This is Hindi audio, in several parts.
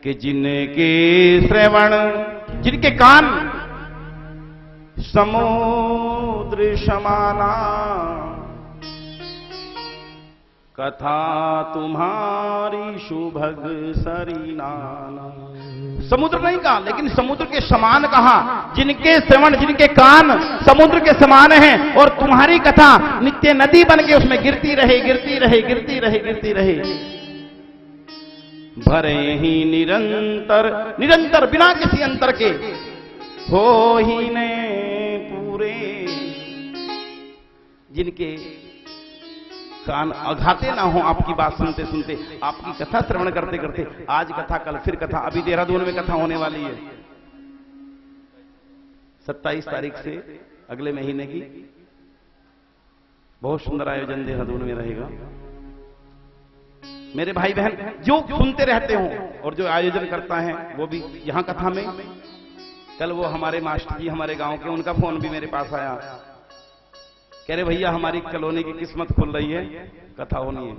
कि जिनके श्रवण, जिनके कान समुद्र समाना, कथा तुम्हारी सुभग सरीनाना। समुद्र नहीं कहा, लेकिन समुद्र के समान कहा। जिनके श्रवण, जिनके कान समुद्र के समान हैं और तुम्हारी कथा नित्य नदी बन के उसमें गिरती रहे, गिरती रहे, गिरती रहे, गिरती रहे। भरे ही निरंतर, निरंतर बिना किसी अंतर के हो ही ने पूरे। जिनके कान अघाते ना हो आपकी बात सुनते सुनते, आपकी कथा श्रवण करते करते। आज कथा, कल फिर कथा। अभी देहरादून में कथा होने वाली है 27 तारीख से, अगले महीने की। बहुत सुंदर आयोजन देहरादून में रहेगा। मेरे भाई बहन जो सुनते रहते हो और जो आयोजन करता है वो भी यहां कथा में। कल वो हमारे मास्टर जी हमारे गांव के, उनका फोन भी मेरे पास आया, कह रहे भैया हमारी कॉलोनी की किस्मत खुल रही है, कथा होनी है।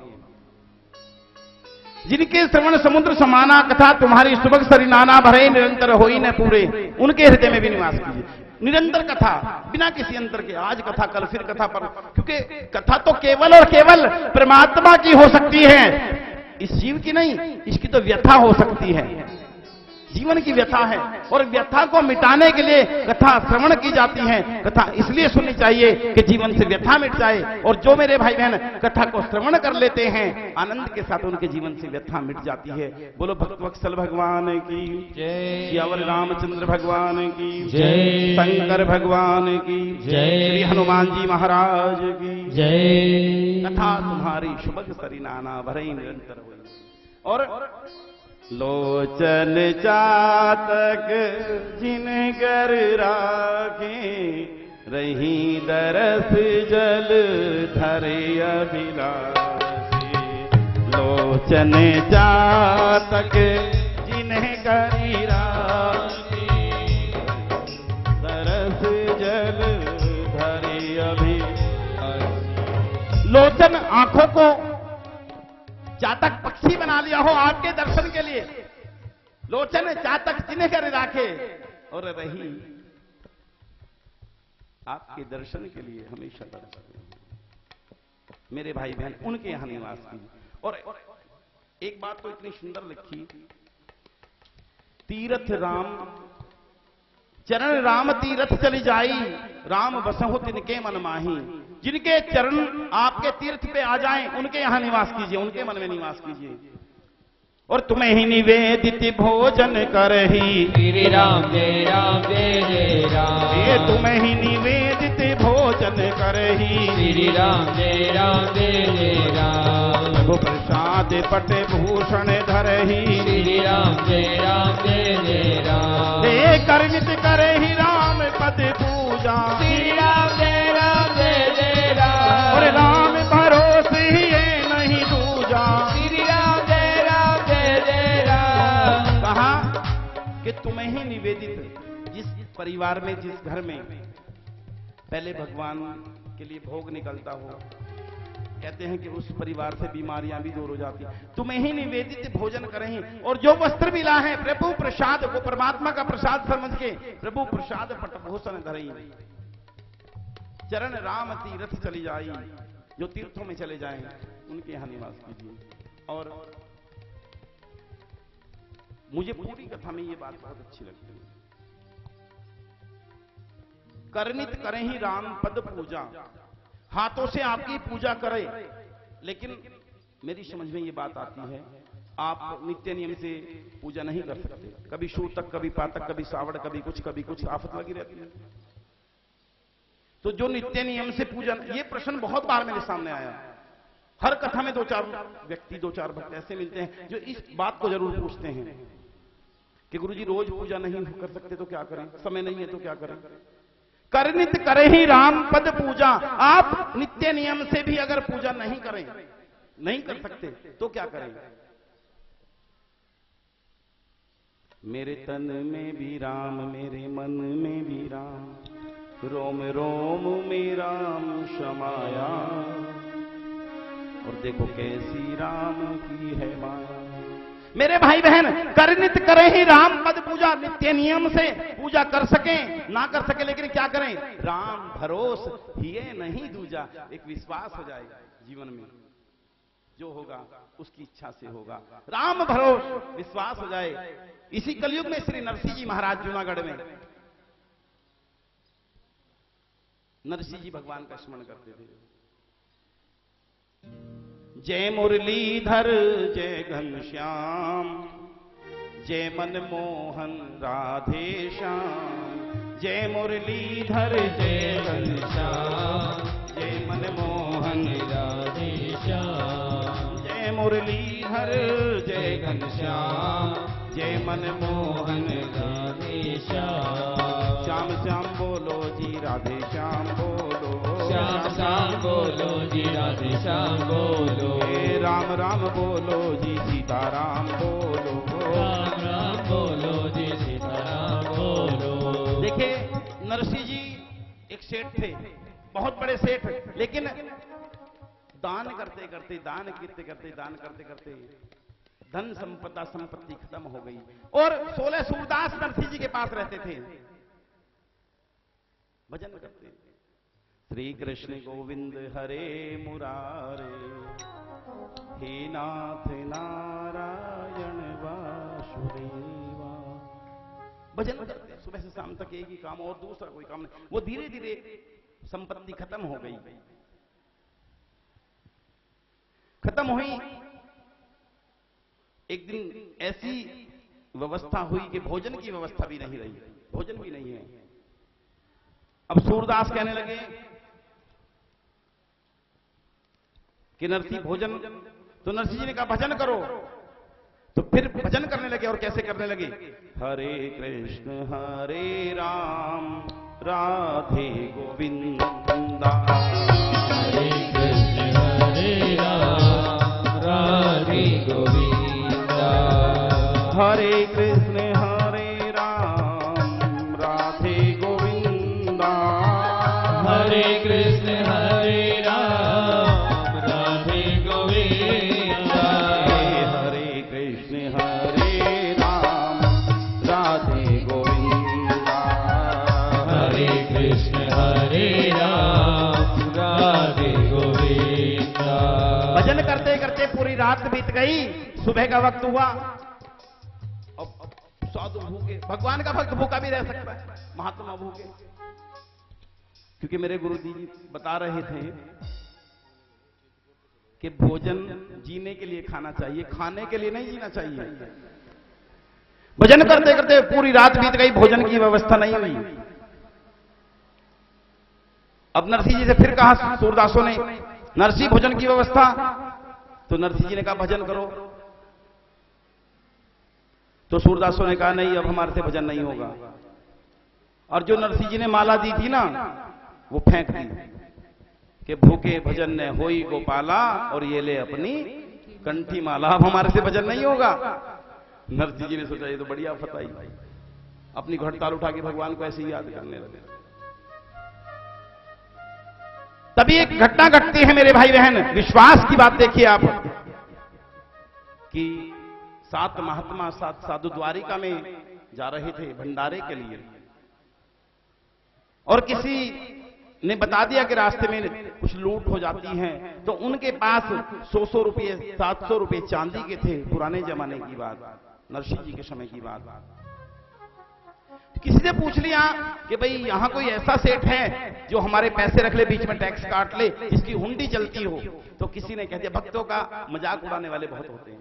जिनके श्रवण समुद्र समाना, कथा तुम्हारी सुबह सरिनाना, भरे निरंतर होई न पूरे। उनके हृदय में भी निवास कीजिए। निरंतर कथा बिना किसी अंतर के। आज कथा, कल फिर कथा पर, क्योंकि कथा तो केवल और केवल परमात्मा की हो सकती है, इस जीव की नहीं। इसकी तो व्यथा हो सकती है, जीवन की व्यथा है, और व्यथा को मिटाने के लिए कथा श्रवण की जाती है। कथा इसलिए सुननी चाहिए कि जीवन से व्यथा मिट जाए। और जो मेरे भाई बहन कथा को श्रवण कर लेते हैं, आनंद के साथ उनके जीवन से व्यथा मिट जाती है। बोलो भक्तवत्सल भगवान की जय, सियावर रामचंद्र भगवान की जय, शंकर भगवान की जय, श्री हनुमान जी महाराज की जय। कथा तुम्हारी सुबह सरिनाना, भरे निरंतर हुई। और लोचन चातक जिन कर राखे, रही दरस जल धरे अभिलाषी। लोचन चातक जिन कर राखे, दरस जल धरे अभिलाषी। लोचन आंखों को चातक पक्षी बना लिया हो आपके दर्शन के लिए। लोचन चातक जिन्हें कर राखे, और रही आपके दर्शन के लिए हमेशा दर्शन। मेरे भाई बहन उनके यहां निवास कीजिए। और एक बात तो इतनी सुंदर लिखी, तीर्थ राम चरण राम तीर्थ चली जाई, राम बसहु तिनके मन माही। जिनके चरण आपके तीर्थ पे आ जाएं, उनके यहां निवास कीजिए, उनके मन में निवास कीजिए। और तुम्हें ही निवेदित भोजन करही, श्री राम जय राम जय जय राम। ये तुम्हें ही निवेदित भोजन करही, श्री राम जय राम जय जय राम। प्रभु प्रसाद पट भूषण धरही, श्री राम जय जय राम। हे करनित करही राम पद पूजा, श्री राम जय जय राम। और राम भरोसे ही नहीं दूजा, श्री राम जय जय राम। कहा कि तुम्हें ही निवेदित, जिस परिवार में, जिस घर में पहले भगवान के लिए भोग निकलता हो, कहते हैं कि उस परिवार से बीमारियां भी दूर हो जाती। तुम्हें ही निवेदित भोजन करें। और जो वस्त्र भी ला है प्रभु प्रसाद, वो परमात्मा का प्रसाद समझ के प्रभु प्रसाद पटभूषण धरई। चरण राम तीर्थ चली जाई, जो तीर्थों में चले जाएं उनके यहां निवास कीजिए। और मुझे पूरी कथा में ये बात बहुत अच्छी लगती है, करनित करें ही राम पद पूजा। हाथों से आपकी पूजा करे, लेकिन मेरी समझ में ये बात आती है, आप नित्य नियम से पूजा नहीं कर सकते। कभी शूतक, कभी पातक, कभी सावड़, कभी कुछ आफत लगी रहती है। तो जो नित्य नियम से पूजन, ये प्रश्न बहुत बार मेरे सामने आया। हर कथा में 2-4 व्यक्ति, 2-4 भक्त ऐसे मिलते हैं जो इस बात को जरूर पूछते हैं कि गुरुजी रोज पूजा नहीं कर सकते तो क्या करें, समय नहीं है तो क्या करें। करनित करे ही राम पद पूजा। आप नित्य नियम से भी अगर पूजा नहीं करें, नहीं कर सकते तो क्या करें। मेरे तन में भी राम, मेरे मन में भी राम, रोम रोम में राम समाया। और देखो कैसी राम की है माया। मेरे भाई बहन, कर नित करें ही राम पद पूजा, नित्य नियम से पूजा कर सकें ना कर सके, लेकिन क्या करें? राम भरोस हिये नहीं दूजा। एक विश्वास हो जाए जीवन में, जो होगा उसकी इच्छा से होगा। राम भरोस विश्वास हो जाए। इसी कलयुग में श्री नरसिंह जी महाराज जूनागढ़ में नरसिंह जी भगवान का स्मरण करते थे। जय मुरलीधर जय घनश्याम, जय मनमोहन राधे श्याम। जय मुरलीधर जय घनश्याम, जय मनमोहन राधे श्याम। जय मुरलीधर जय घनश्याम, जय मनमोहन राधे श्याम। श्याम श्याम बोलो जी राधे श्याम बोलो, श्याम श्याम बोलो जी राधे श्याम बोलो। हे राम राम बोलो जी सीताराम बोलो, राम राम बोलो जी सीताराम बोलो। देखिए नरसिंह जी एक सेठ थे, बहुत बड़े सेठ, लेकिन दान करते करते दान करते करते धन संपदा संपत्ति खत्म हो गई। और 16 सूरदास नरसिंह जी के पास रहते थे, भजन करते। श्री कृष्ण गोविंद हरे मुरारे, हे नाथ नारायण वासुदेवा। भजन करते सुबह से शाम तक, एक ही काम और दूसरा कोई काम नहीं। वो धीरे धीरे संपत्ति खत्म हो गई, खत्म हुई। एक दिन ऐसी व्यवस्था हुई कि भोजन की व्यवस्था भी नहीं रही, भोजन भी नहीं है। अब सूरदास कहने लगे कि नरसिंह भोजन, तो नरसिंह जी ने कहा भजन करो। तो फिर भजन करने लगे, और कैसे करने लगे? हरे कृष्ण हरे राम राधे गोविंदा, हरे कृष्ण हरे राम राधे गोविंदा। हरे कृष्ण हरे राम राधे गोविंदा, हरे कृष्ण हरे राम राधे गोविंदा। हरे कृष्ण हरे राम राधे गोविंदा, हरे कृष्ण हरे राम राधे गोविंदा। भजन करते करते पूरी रात बीत गई, सुबह का वक्त हुआ। अब साधु भूखे, भगवान का भक्त भूखा भी रह सकता है, महात्मा भूखे। क्योंकि मेरे गुरु जी बता रहे थे कि भोजन जीने के लिए खाना चाहिए, खाने के लिए नहीं जीना चाहिए। भजन करते करते पूरी रात बीत गई, भोजन की व्यवस्था नहीं हुई। अब नरसिंह जी से फिर कहा सूरदासों ने, नरसिंह भोजन की व्यवस्था। तो नरसिंह जी ने कहा भजन करो। तो सूरदासों ने कहा नहीं, अब हमारे से भजन नहीं होगा। और जो नरसिंह जी ने माला दी थी ना, वो फेंक दी कि भूखे भजन ने होई गोपाला, और ये ले अपनी कंठी माला, अब हमारे से भजन नहीं होगा। नरसिंह जी ने सोचा ये तो बढ़िया फताई, अपनी घड़ताल उठा के भगवान को ऐसे ही याद करने लगे। तभी एक घटना घटती है मेरे भाई बहन, विश्वास की बात देखिए आप, कि 7 महात्मा 7 साधु द्वारिका में जा रहे थे भंडारे के लिए, और किसी ने बता दिया कि रास्ते में कुछ लूट हो जाती है। तो उनके पास 100 रुपये 700 रुपये चांदी के थे, पुराने जमाने की बात, नरसिंह जी के समय की बात। किसी ने पूछ लिया कि भाई यहां कोई ऐसा सेठ है जो हमारे पैसे रख ले, बीच में टैक्स काट ले, जिसकी हुंडी चलती हो। तो किसी ने कह दिया, भक्तों का मजाक उड़ाने वाले बहुत होते हैं।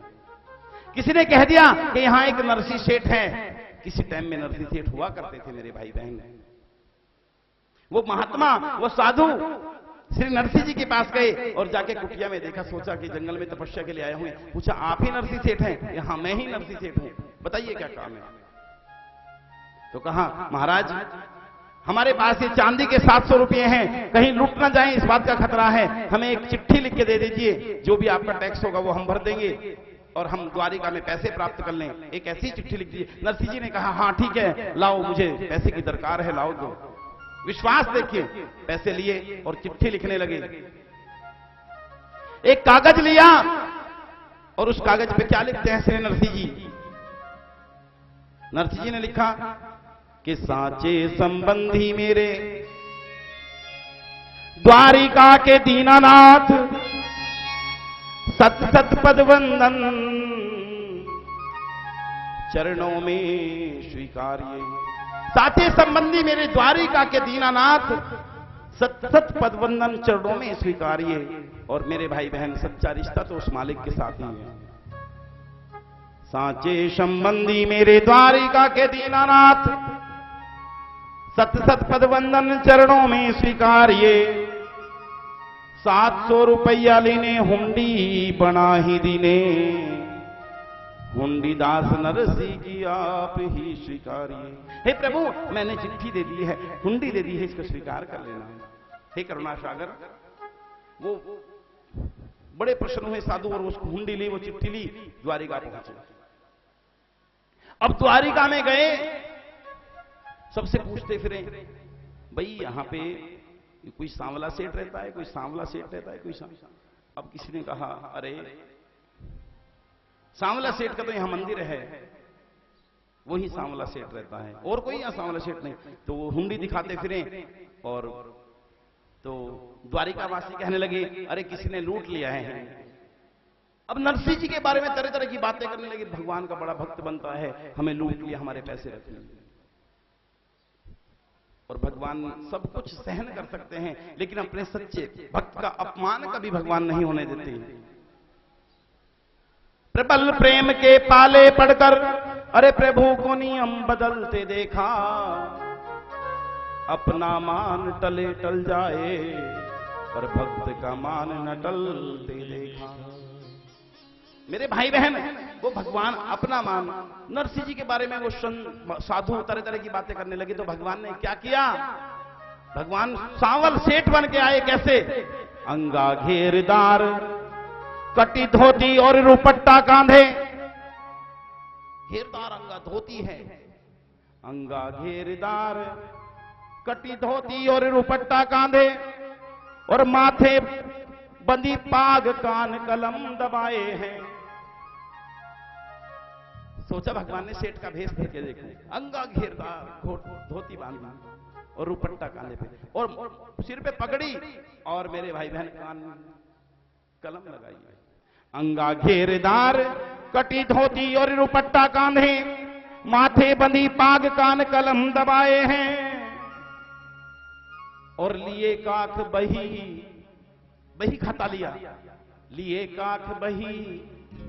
किसी ने कह दिया कि यहां एक नरसिंह सेठ है। किसी टाइम में नरसिंह सेठ हुआ करते थे मेरे भाई बहन। वो महात्मा, वो साधु श्री नरसिंह जी के पास गए और जाके कुटिया में देखा, सोचा कि जंगल में तपस्या के लिए आए हुए। पूछा आप ही नरसिंह सेठ हैं? हाँ मैं ही नरसिंह सेठ हूं, बताइए क्या काम है। तो कहा महाराज हमारे पास ये चांदी के 700 रुपये हैं, कहीं लूट ना जाए इस बात का खतरा है, हमें एक चिट्ठी लिख के दे दीजिए, जो भी आपका टैक्स होगा वो हम भर देंगे और हम द्वारिका में पैसे प्राप्त कर लें। एक ऐसी चिट्ठी लिख दीजिए। नरसिंह जी ने कहा हाँ ठीक है, लाओ, मुझे पैसे की दरकार है, लाओ दो। विश्वास देखिए, पैसे लिए और चिट्ठी लिखने लगे। एक कागज लिया और उस कागज पे क्या लिखते हैं श्री नरसिंह जी? नरसिंह जी ने लिखा कि साचे संबंधी मेरे द्वारिका के दीनानाथ, सत सत पद वंदन चरणों में स्वीकारिए। साचे संबंधी मेरे द्वारिका के दीनानाथ, सत सत पद वंदन चरणों में स्वीकारिए। और मेरे भाई बहन, सच्चा रिश्ता तो उस मालिक के साथ ही है। साचे संबंधी मेरे द्वारिका के दीनानाथ, सत सत पद वंदन चरणों में स्वीकारिए। 700 रुपया लेने हुंडी बना ही दीने, हुंडी दास नरसिंह की आप ही स्वीकारिए। हे प्रभु, मैंने चिट्ठी दे दी है, हुंडी दे दी है, इसको स्वीकार कर लेना। हे करुणा सागर, वो बड़े प्रसन्न हुए साधु और उसको हुंडी ली, वो चिट्ठी ली, द्वारिका पहुंचे। अब द्वारिका में गए, सबसे पूछते फिरे, भाई यहां पे कोई सांवला सेठ रहता है, कोई सांवला सेठ रहता है, कोई अब किसी ने कहा, अरे सांवला सेठ का तो यहां मंदिर है, वही सांवला सेठ रहता है, और कोई यहां सांवला सेठ नहीं। तो वो हुंडी दिखाते फिरे, और तो द्वारिका वासी कहने लगे, अरे किसी ने लूट लिया है। अब नरसिंह जी के बारे में तरह तरह की बातें करने लगे, भगवान का बड़ा भक्त बनता है, हमें लूट लिया, हमारे पैसे रख लिए। और भगवान सब कुछ सहन कर सकते हैं, लेकिन अपने सच्चे भक्त का अपमान कभी भगवान नहीं होने देते। प्रबल प्रेम के पाले पड़कर, अरे प्रभु को नियम बदलते देखा, अपना मान टले टल जाए, पर भक्त का मान न टलते देखा। मेरे भाई बहन, वो भगवान अपना मान, नरसिंह जी के बारे में वो साधु तरह तरह की बातें करने लगे, तो भगवान ने क्या किया? भगवान सांवल सेठ बन के आए। कैसे? अंगा घेरदार, कटी धोती और रुपट्टा कांधे। घेरदार अंगा धोती है, अंगा घेरदार, कटी धोती और रुपट्टा कांधे, और माथे बंदी पाग, कान कलम दबाए हैं। सोचा भगवान ने सेठ का भेष करके देखो, अंगा घेरदार, धोती बांधी और रुपट्टा कांधे पे, और सिर पे पगड़ी, और मेरे भाई बहन कान कलम लगाई है। अंगा घेरदार, कटी धोती और रुपट्टा कांधे, माथे बंधी पाग, कान कलम दबाए हैं, और लिए काख बही, बही खाता लिया, लिए काख बही,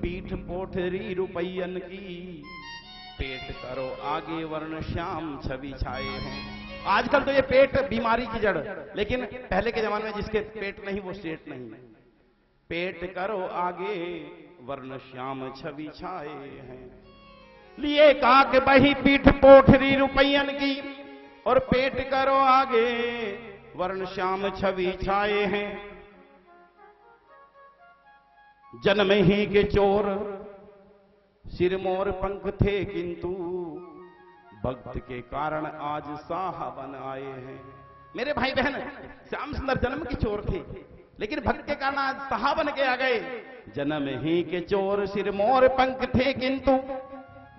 पीठ पोठरी रुपयन की, पेट करो आगे वर्ण श्याम छवि छाए हैं। आजकल तो ये पेट बीमारी की जड़, लेकिन पहले के जमाने में जिसके पेट नहीं वो सेठ नहीं। पेट करो आगे वर्ण श्याम छवि छाए हैं, लिए काख बही, पीठ पोठरी रुपयन की, और पेट करो आगे वर्ण श्याम छवि छाए हैं। जन्म ही के चोर सिर मोर पंख थे, किंतु भक्त के कारण आज साहबन आए हैं। मेरे भाई बहन, श्याम सुंदर जन्म के चोर थे, लेकिन भक्त के कारण आज साहब बन के आ गए। जन्म ही के चोर सिर मोर पंख थे, किंतु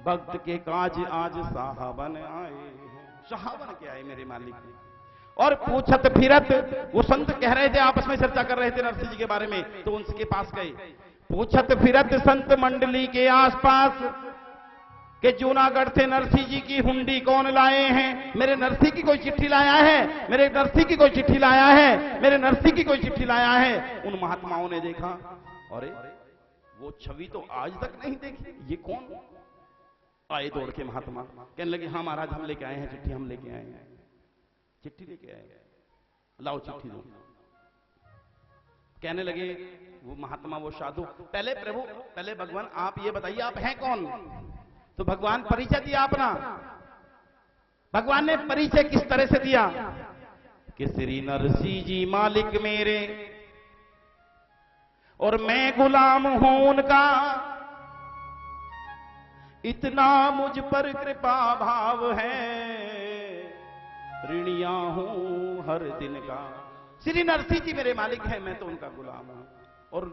भक्त के काज आज साहबन आए हैं। साहबन के आए मेरे मालिक। और पूछत फिरत, वो संत कह रहे थे, आपस में चर्चा कर रहे थे नरसिंह जी के बारे में, तो उनके पास गए। पूछत फिरत संत मंडली के आसपास, कि जूनागढ़ से नरसिंह जी की हुंडी कौन लाए हैं? मेरे नरसिंह की कोई चिट्ठी लाया है, मेरे नरसिंह की कोई चिट्ठी लाया है, मेरे नरसिंह की कोई चिट्ठी लाया है। उन महात्माओं ने देखा, अरे वो छवि तो आज तक नहीं देखी, ये कौन? आए दौड़ के महात्मा, कहने लगे, हाँ महाराज, हम लेके आए हैं चिट्ठी, हम लेके आए हैं, चिट्ठी लेके आए, लाओ चिट्ठी दो। कहने लगे वो महात्मा, वो साधु, पहले प्रभु, पहले भगवान आप ये बताइए आप हैं कौन? तो भगवान परिचय दिया अपना। भगवान ने परिचय किस तरह से दिया? कि श्री नरसिंह जी मालिक मेरे, और मैं गुलाम हूं उनका, इतना मुझ पर कृपा भाव है, ऋणिया हूं हर दिन का। श्री नरसिंह जी मेरे मालिक हैं, मैं तो उनका गुलाम हूं, और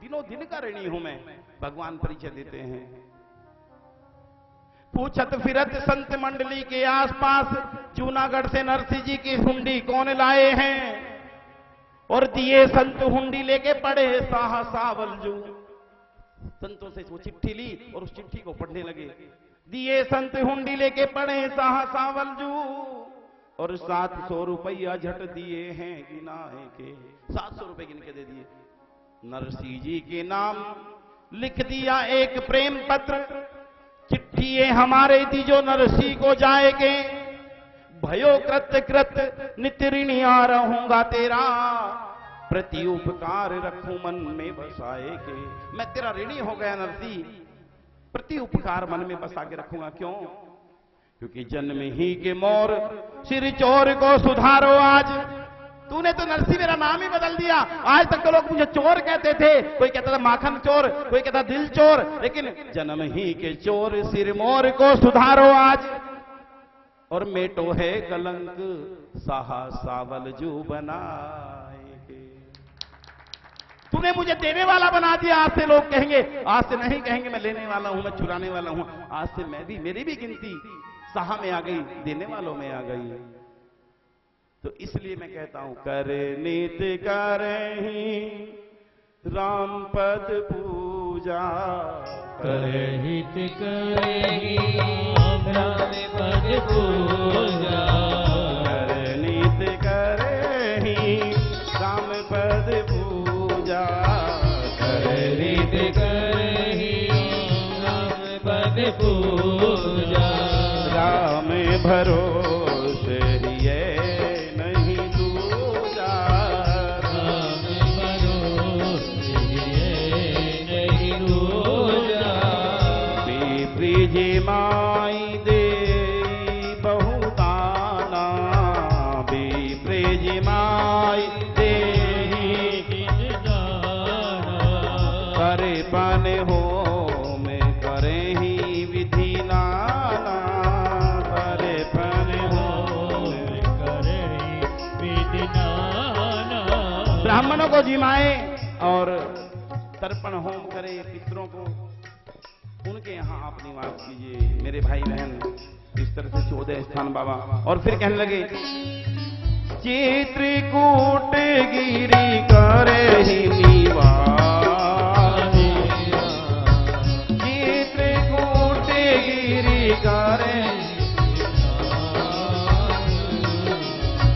दिनों दिन का ऋणी हूं मैं, भगवान परिचय देते हैं। पूछत फिरत संत मंडली के आसपास, जूनागढ़ से नरसिंह जी की हुंडी कौन लाए हैं, और दिए संत हुंडी लेके पढ़े साहा सावलजू। संतों से वो चिट्ठी ली और उस चिट्ठी को पढ़ने लगे। दिए संत हुंडी लेके पढ़े साहा सावलजू, और 700 रुपया झट दिए हैं गिनाए के। 700 रुपए गिन के दे दिए। नरसिंह जी के नाम लिख दिया एक प्रेम पत्र, चिट्ठी ये हमारे दी जो नरसिंह को जाएगे। भयो कृत कृत नित्य ऋणिया रहूंगा तेरा, प्रति उपकार रखूं मन में बसाए के। मैं तेरा ऋणी हो गया नरसिंह, प्रति उपकार मन में बसा के रखूंगा। क्यों? क्योंकि जन्म ही के मोर सिर चोर को सुधारो आज। तूने तो नरसिंह मेरा नाम ही बदल दिया। आज तक तो लोग मुझे चोर कहते थे, कोई कहता था माखन चोर, कोई कहता दिल चोर, लेकिन जन्म ही के चोर सिर मोर को सुधारो आज, और मेटो है कलंक साहा सावलजू बनाएगे। तूने मुझे देने वाला बना दिया। आज से लोग कहेंगे, आज से नहीं कहेंगे मैं लेने वाला हूं, मैं चुराने वाला हूं। आज से मेरी भी गिनती साहा में आ गई, देने वालों में आ गई। तो इसलिए मैं कहता हूं, करे नित करही राम पद पूजा, करे हित करही राम पद पूजा, करे नित करही राम पद पूजा, करे हित करही राम पद पूजा। राम भरोसे ये नहीं दूजा, राम भरोसे ये नहीं दूजा। प्रीजे माई दे बहुताना, प्रीजे माई दे करे पन हो में करे ही विधि नाना, करे पन हो में करे विधि नाना। ब्राह्मणों को जिमाए और तर्पण होम करे पितरों को, उनके यहाँ आप निवास कीजिए मेरे भाई बहन। इस तरह से 14 स्थान बाबा। और फिर कहने लगे, चित्रकूट गिरी करे ही निवास, चित्रकूट गिरी करे।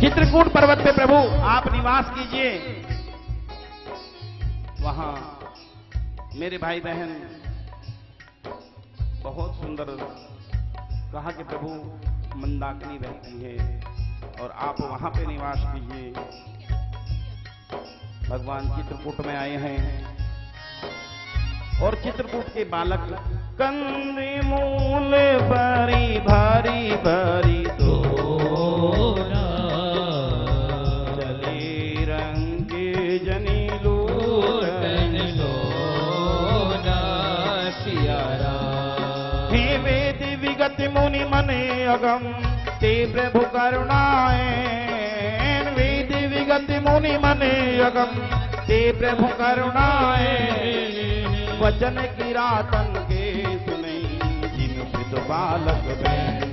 चित्रकूट पर्वत पे प्रभु आप निवास कीजिए। वहां मेरे भाई बहन बहुत सुंदर कहा कि प्रभु मंदाकिनी बहती है और आप वहां पे निवास कीजिए। भगवान चित्रकूट में आए हैं और चित्रकूट के बालक कंदे मूल भरी भारी भरी दो चले रंग के जनीलू हे वेद विगत मुनि मने अगम ते प्रभु करुणाए, वेद विगत मुनि मने अगम ते प्रभु करुणाए। वचन किरातन के सुने जिन पित बालक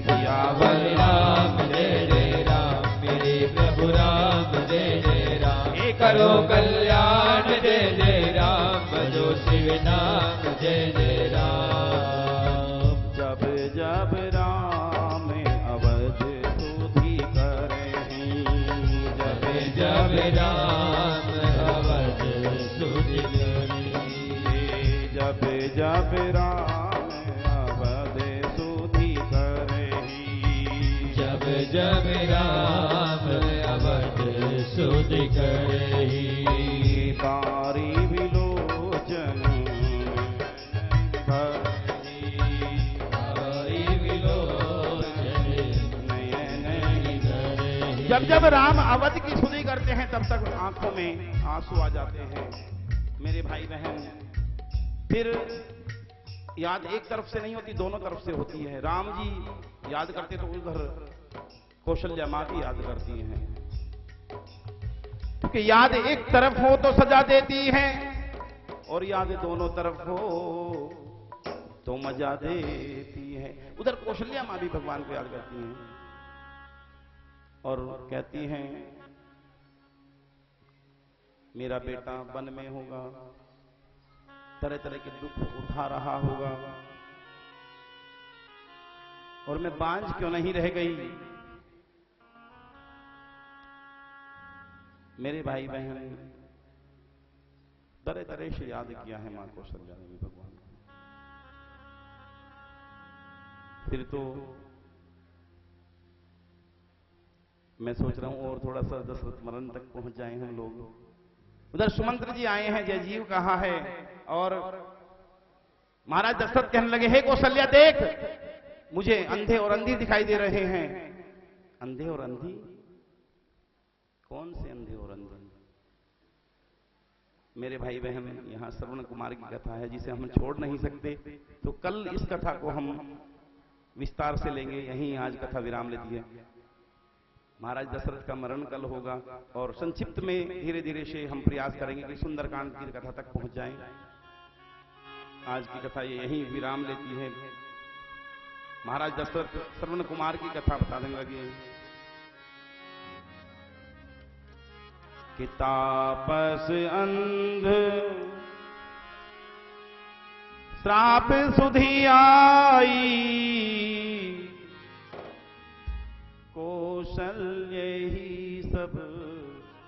सियावर राम जय जय राम, मेरे प्रभु राम जय जय राम। हे करो कल्याण जय जय राम, भजो शिव नाम जय जय राम। जब जब राम अवध सुधि करहीं, जब जब राम अवध सुधि करहीं, जब जब राम अवध सुधि करहीं, जब जब राम अवध सुधि करहीं। तारी विलोचन जब जब राम अवध की सुधि करते हैं तब तक आंखों में आंसू आ जाते हैं मेरे भाई बहन। फिर याद एक तरफ से नहीं होती, दोनों तरफ से होती है। राम जी याद करते तो उधर कौशल्या मां भी याद करती हैं, क्योंकि याद एक तरफ हो तो सजा देती है और यादें दोनों तरफ हो तो मजा देती है। उधर कौशल्या माँ भी भगवान को याद करती हैं और कहती हैं मेरा बेटा वन में होगा, तरह तरह के दुख उठा रहा होगा और मैं बांझ क्यों नहीं रह गई। मेरे भाई बहन तरह तरह से याद किया है मां कौशल्या ने भी भगवान को। फिर तो मैं सोच रहा हूं और थोड़ा सा दशरथ मरण तक पहुंच जाए हम लोग। उधर सुमंत्र जी आए हैं, जयजीव कहा है और महाराज दशरथ कहने लगे हे कौशल्या देख मुझे अंधे और अंधी दिखाई दे रहे हैं। अंधे और अंधी? कौन से अंधे और अंधी? मेरे भाई बहन यहां श्रवण कुमार की कथा है जिसे हम छोड़ नहीं सकते, तो कल इस कथा को हम विस्तार से लेंगे। यहीं आज कथा विराम लेती है। महाराज दशरथ का मरण कल होगा और संक्षिप्त में धीरे धीरे से हम प्रयास करेंगे कि सुंदरकांड की कथा तक पहुंच जाएं। आज की कथा ये यहीं विराम लेती है। महाराज दशरथ श्रवण कुमार की कथा बताने लगे कि तापस अंध श्राप सुधी आई, कौशल्य ही सब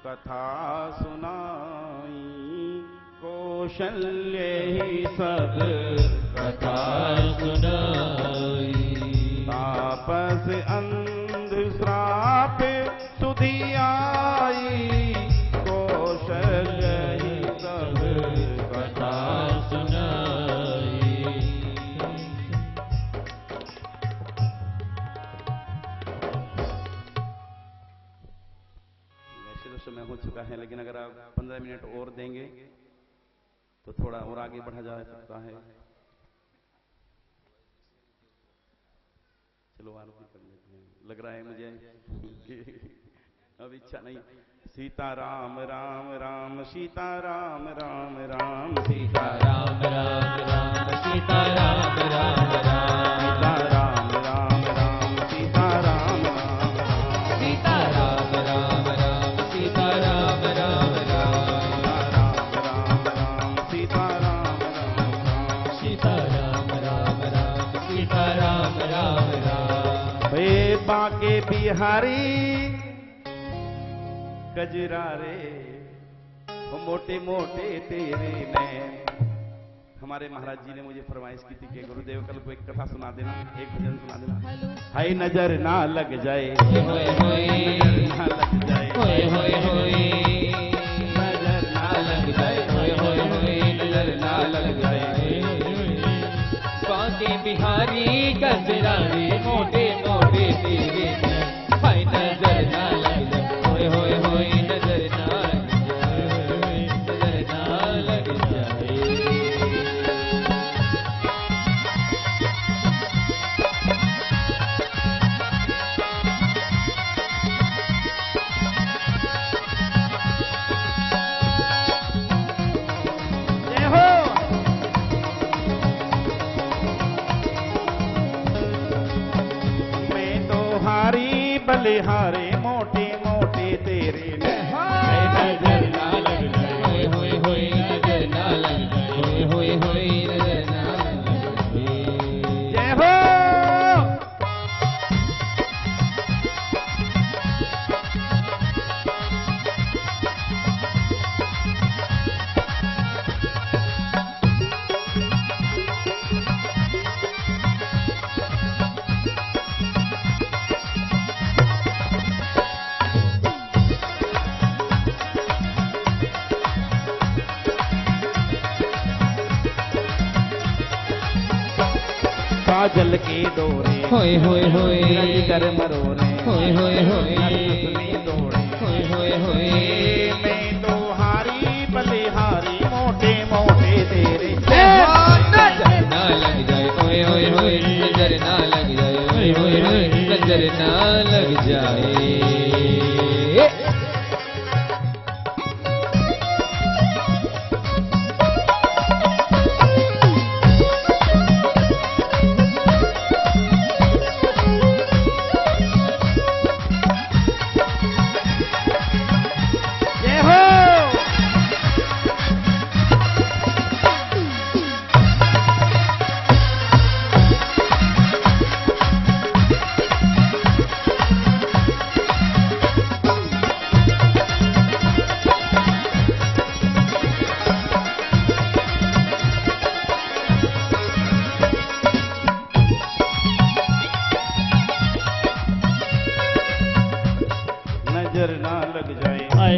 कथा सुनाई। कौशल्य ही सब कथा सुनाई। तापस अंध श्राप सुधी आई, कौशल्य ही सब कथा सुनाई। वैसे तो समय हो चुका है, लेकिन अगर आप 15 मिनट और देंगे तो थोड़ा और आगे बढ़ा जा सकता है। चलो आरती कर लेते हैं। लग रहा है मुझे अब इच्छा नहीं। सीता राम राम राम सीता राम राम राम सीता राम राम राम सीता राम राम राम सीता राम राम राम सीता राम राम राम सीता राम राम राम सीता राम राम सीता राम राम राम सीता राम राम राम। हे बाके बिहारी गजरारे वो मोटे मोटे तेरे नैन। हमारे महाराज जी ने मुझे फरमाइश की थी कि गुरुदेव कल को एक कथा सुना देना, एक भजन सुना देना। हाय नजर ना लग जाए, होए होए ना लग जाए, होए होए होए नजर ना लग जाए, होए होए होए नजर ना लग जाए। बाके बिहारी गजरारे मोटे मोटे तेरे भाई नजर ना लग जाए। होए होए होए नजर ना लग जाए, नजर ना लग जाए। जय हो। मैं तो हारी बलिहारे मोटे मोटे तेरे नजर ना लग जाए। होए होए होए नजर ना लग जाए। होए होए होए नजर ना लग जाए। जय हो। काजल के डोरे होए होए होए कर मरोरे होए होए होए नसनी दौड़े होए होए होए मैं तो हारी बलिहारी मोटे मोटे तेरे नजर ना लग जाए। होए होए होए नजर ना लग जाए। होए होए होए नजर ना लग जाए।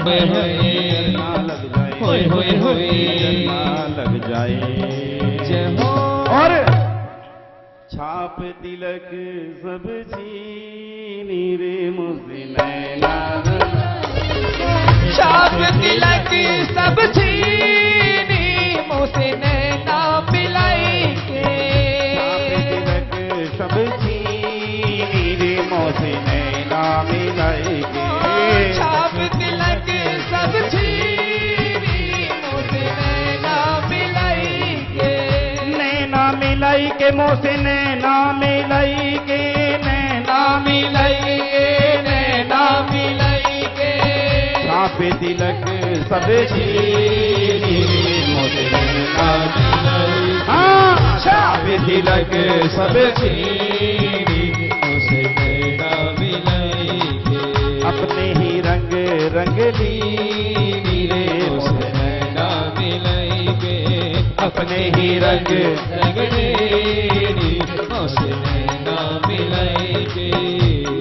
होए होए ना लग जाए, होए होए होए ना लग जाए। जय हो। और छाप तिलक सब छीनी रे मुझसे नैना, छाप तिलक सब छीनी मुझसे नैना मिलाई के। छाप तिलक सब छीनी रे मुझसे नैना मिलाई के। छाप तिलक सब छीनी मुझसे नैना मिलाई के। नैना मिलाई के मुझसे नैना मिलाई के, नैना मिलाई के, नैना मिलाई के। छाप तिलक सब छीनी मुझसे नैना मिलाई। हाँ, छाप तिलक सब छीनी मुझसे नैना मिलाई के। अपने ही रंग रंगली रे मुझसे नैना मिलाई के। अपने ही रंग रंगड़ेरी मुझसे नैना मिलाई के।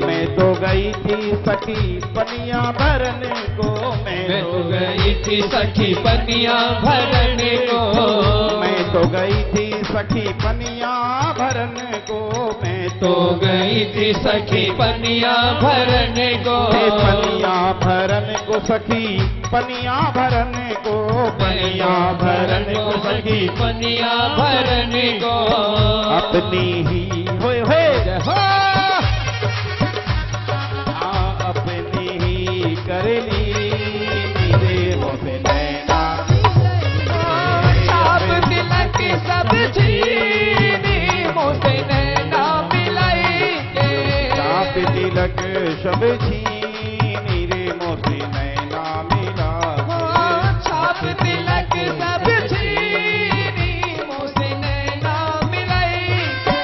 मैं तो गई थी सखी पनिया भरने को, मैं तो गई थी सखी पनिया भरने को। मैं तो गई थी सखी पनिया भरने को, मैं तो गई थी सखी पनिया भरने को। पनिया भरने को सखी, पनिया भरने को, पनिया भरने को सखी, पनिया भरने को। अपनी ही होए होए हो, अपनी ही करली रे मुझसे नैना। छाप तिलक सब छीनी मुझसे नैना मिलाई के। छाप तिलक सब छीनी रे मुझसे नैना मिला। छाप तिलक सब छीनी मुझसे नैना मिलाई के।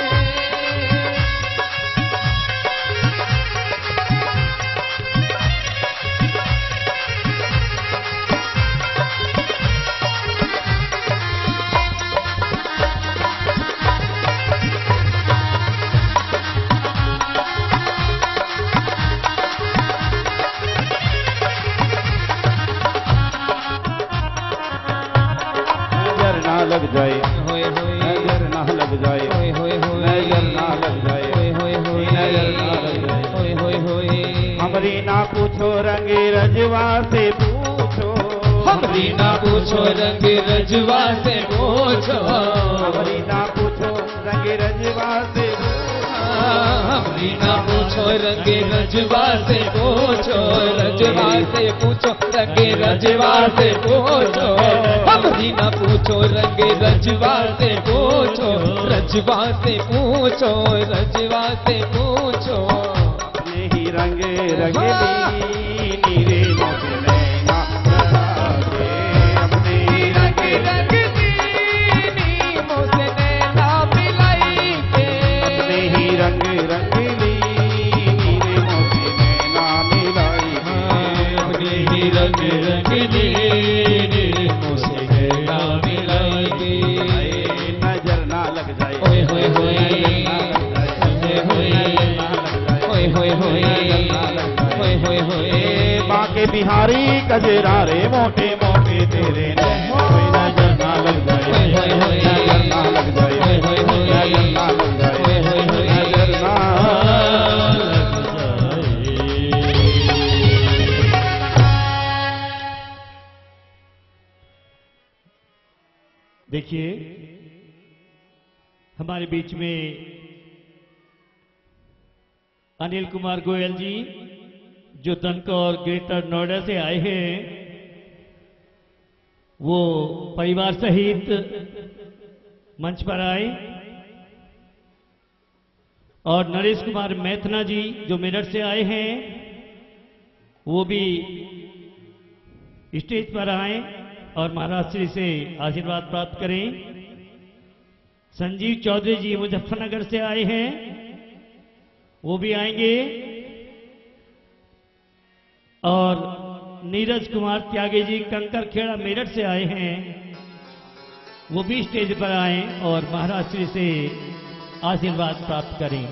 नजर ना लग जाए, होए होए नजर ना लग जाए, होए होए होए नजर ना लग जाए, होए होए होए नजर ना लग जाए। होए होए होए हमरी ना पूछो रंगे रजवा से पूछो, हमरी ना पूछो रंग रजवा से पूछो। हमरी ना पूछो रंगे रजवा से हमरी ना पूछो रंग रजवा से पूछो। रजवा से पूछो रंग रजवा से पूछो। हमरी ना पूछो रंग रजवा से पूछो। रजवा से पूछो, रजवा से पूछो। अपने ही रंग रंगली नीरे मुझसे नैना लगा के, अपने ही रंग रंगीनी मुझसे नैना मिलाई के। अपने ही रंग रंगली नीरे मुझसे नैना मिलाई के। अपने ही रंग रंगीनी मुझसे नैना मिलाई के। नजर ना लग जाए, होए होए होए होए होए होए होए होए बाके बिहारी कजरा रे मोटे मोटे तेरे कोई नजर ना लग जाए, नजर ना लग जाए, नजर ना लग जाए, नजर ना देखिए हमारे बीच में अनिल कुमार गोयल जी जो तनकौर ग्रेटर नोएडा से आए हैं, वो परिवार सहित मंच पर आए। और नरेश कुमार मैथना जी जो मेरठ से आए हैं, वो भी स्टेज पर आए और महाराज श्री से आशीर्वाद प्राप्त करें। संजीव चौधरी जी मुजफ्फरनगर से आए हैं, वो भी आएंगे। और नीरज कुमार त्यागी जी कंकरखेड़ा मेरठ से आए हैं, वो भी स्टेज पर आए और महाराज श्री से आशीर्वाद प्राप्त करें।